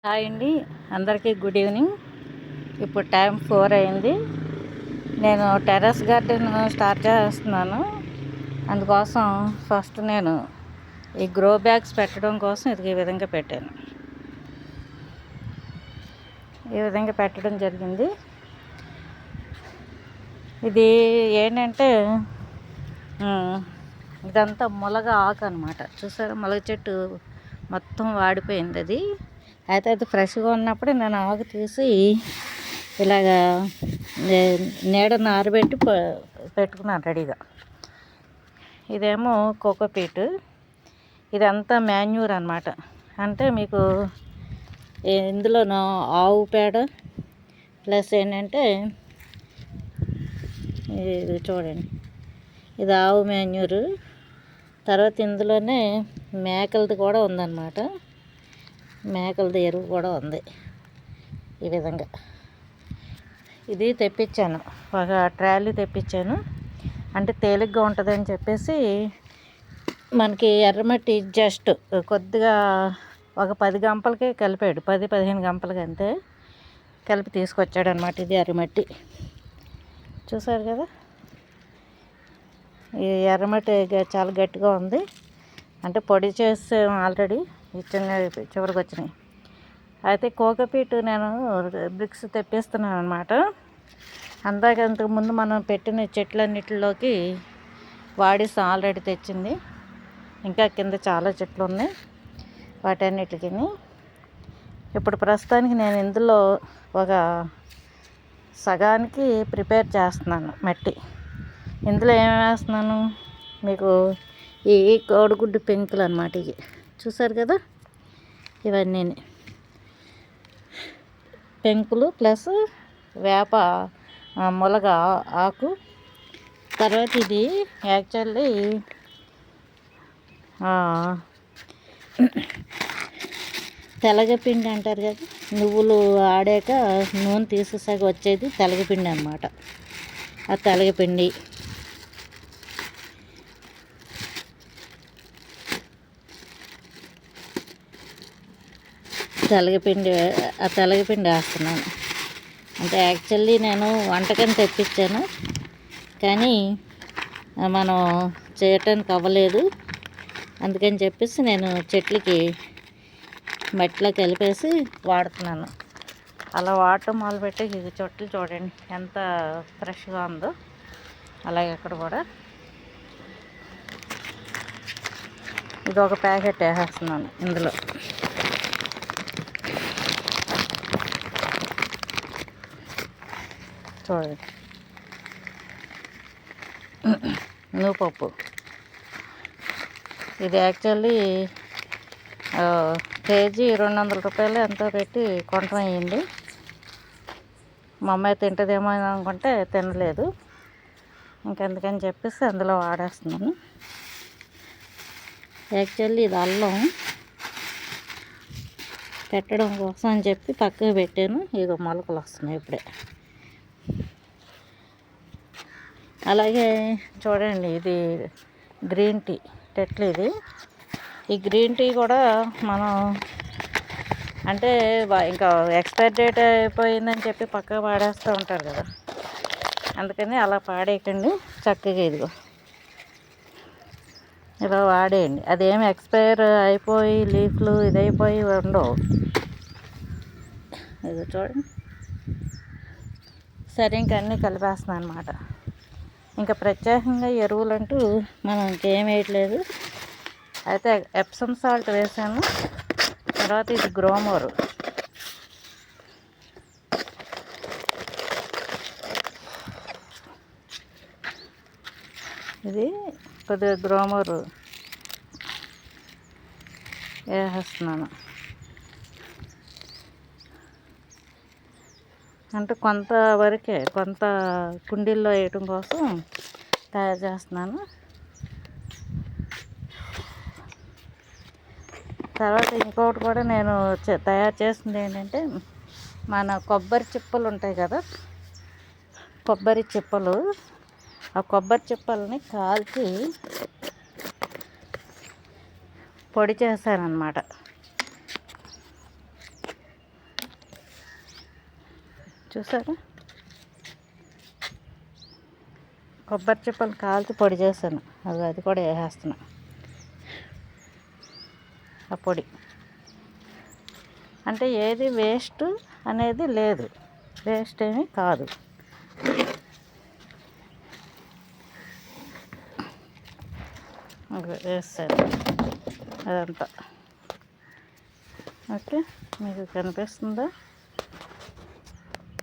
Hi అండి, అందరికీ good evening. ఇప్పుడు టైం 4 అయింది. నేను టెర్రస్ గార్డెన్ స్టార్ట్ చేస్తున్నాను. అందుకోసం ఫస్ట్ నేను ఈ గ్రో బ్యాగ్స్ పెట్టడం కోసం ఇది ఈ విధంగా పెట్టాను. ఈ విధంగా పెట్టడం జరిగింది. ఇది ఏంటంటే ఇదంతా ములగ ఆకు అనమాట. చూసారా, ములగ చెట్టు మొత్తం వాడిపోయింది. అయితే అది ఫ్రెష్గా ఉన్నప్పుడే నేను ఆకు తీసి ఇలాగా నీడను ఆరబెట్టి పెట్టుకున్నాను రెడీగా. ఇదేమో కోకోపీట్, ఇదంతా మాన్యూర్ అనమాట. అంటే మీకు ఇందులోనూ ఆవు పేడ ప్లస్ ఏంటంటే ఇది చూడండి, ఇది ఆవు మాన్యూరు. తర్వాత ఇందులోనే మేకలది కూడా ఉందన్నమాట. మేకలది ఎరువు కూడా ఉంది. ఈ విధంగా ఇది తెప్పించాను, ఒక ట్రాలీ తెప్పించాను. అంటే తేలిగ్గా ఉంటుందని చెప్పేసి మనకి ఎర్రమట్టి జస్ట్ కొద్దిగా ఒక 10 గంపలకే కలిపాడు, 10-15 గంపలకి అంతే కలిపి తీసుకొచ్చాడు అనమాట. ఇది ఎర్రమట్టి చూసారు కదా. ఈ ఎర్రమట్టి చాలా గట్టిగా ఉంది. అంటే పొడి చేసి ఆల్రెడీ చివరికి వచ్చినాయి. అయితే కోకోపీట్ నేను బ్రిక్స్ తెప్పిస్తున్నాను అనమాట. అంతకుముందు మనం పెట్టిన చెట్లన్నిటిలోకి వాడిస్తాం, ఆల్రెడీ తెచ్చింది. ఇంకా కింద చాలా చెట్లు ఉన్నాయి, వాటన్నిటికి. ఇప్పుడు ప్రస్తుతానికి నేను ఇందులో ఒక సగానికి ప్రిపేర్ చేస్తున్నాను మట్టి. ఇందులో ఏమేమి వేస్తున్నాను మీకు, ఈ కోడిగుడ్డు పెంకులు అనమాట. ఇవి చూసారు కదా, ఇవన్నీ పెంకులు ప్లస్ వేప ములగ ఆకు. తర్వాత ఇది యాక్చువల్లీ తెలగపిండి అంటారు కదా, నువ్వులు ఆడాక నూనె తీసేసాక వచ్చేది తెలగపిండి అనమాట. ఆ తెలగపిండి, ఆ తెలగపిండి వేస్తున్నాను. అంటే యాక్చువల్లీ నేను వంటకని తెప్పించాను, కానీ మనం చేయటానికి అవ్వలేదు. అందుకని చెప్పేసి నేను చెట్లకి మట్టిలో కలిపేసి వాడుతున్నాను. అలా వాడటం మొదలుపెట్టి ఇది చెట్లు చూడండి ఎంత ఫ్రెష్గా ఉందో. అలాగే అక్కడ కూడా ఇది ఒక ప్యాకెట్ వేసేస్తున్నాను ఇందులో. చూడండి, నువ్వుపప్పు. ఇది యాక్చువల్లీ కేజీ 200 రూపాయలు ఎంతో పెట్టి కొనటం అయ్యింది. మా అమ్మాయి తింటుందేమో అని అనుకుంటే తినలేదు. ఇంకెందుకని చెప్పేసి అందులో వాడేస్తున్నాను. యాక్చువల్లీ ఇది అల్లం పెట్టడం కోసం అని చెప్పి పక్కకు పెట్టాను. ఇక మొలకలు వస్తున్నాయి ఇప్పుడే. అలాగే చూడండి, ఇది గ్రీన్ టీ టెట్లు. ఈ గ్రీన్ టీ కూడా మనం అంటే ఇంకా ఎక్స్పైర్ డేట్ అయిపోయిందని చెప్పి పక్కకు పాడేస్తూ ఉంటారు కదా. అందుకని అలా పాడేయకండి, చక్కగా ఇదిగో ఇలా వాడేయండి. అదేమి ఎక్స్పైర్ అయిపోయి లీఫ్లు ఇదైపోయి ఉండవు. ఇది చూడండి. సరే, ఇంక అన్నీ కలిపేస్తున్నాను అనమాట. ఇంకా ప్రత్యేకంగా ఎరువులు అంటూ మనం ఇంకేం వేయట్లేదు. అయితే ఎప్సమ్ సాల్ట్ వేసాను. తర్వాత ఇది గ్రోమోర్, ఇది కొద్దిగా గ్రోమోర్ వేసేస్తున్నాను. అంటే కొంతవరకే, కొంత కుండీల్లో వేయటం కోసం తయారు చేస్తున్నాను. తర్వాత ఇంకొకటి కూడా నేను తయారు చేసింది ఏంటంటే, మన కొబ్బరి చిప్పలు ఉంటాయి కదా, కొబ్బరి చిప్పలు. ఆ కొబ్బరి చిప్పల్ని కాల్చి పొడి చేశాను అన్నమాట. చూసారా, కొబ్బరి చిప్పలు కాల్చి పొడి చేశాను, అది కూడా వేసేస్తున్నా. ఆ పొడి అంటే ఏది వేస్ట్ అనేది లేదు, వేస్ట్ ఏమీ కాదు. వేస్తాను అదంతా. ఓకే, మీకు కనిపిస్తుందా?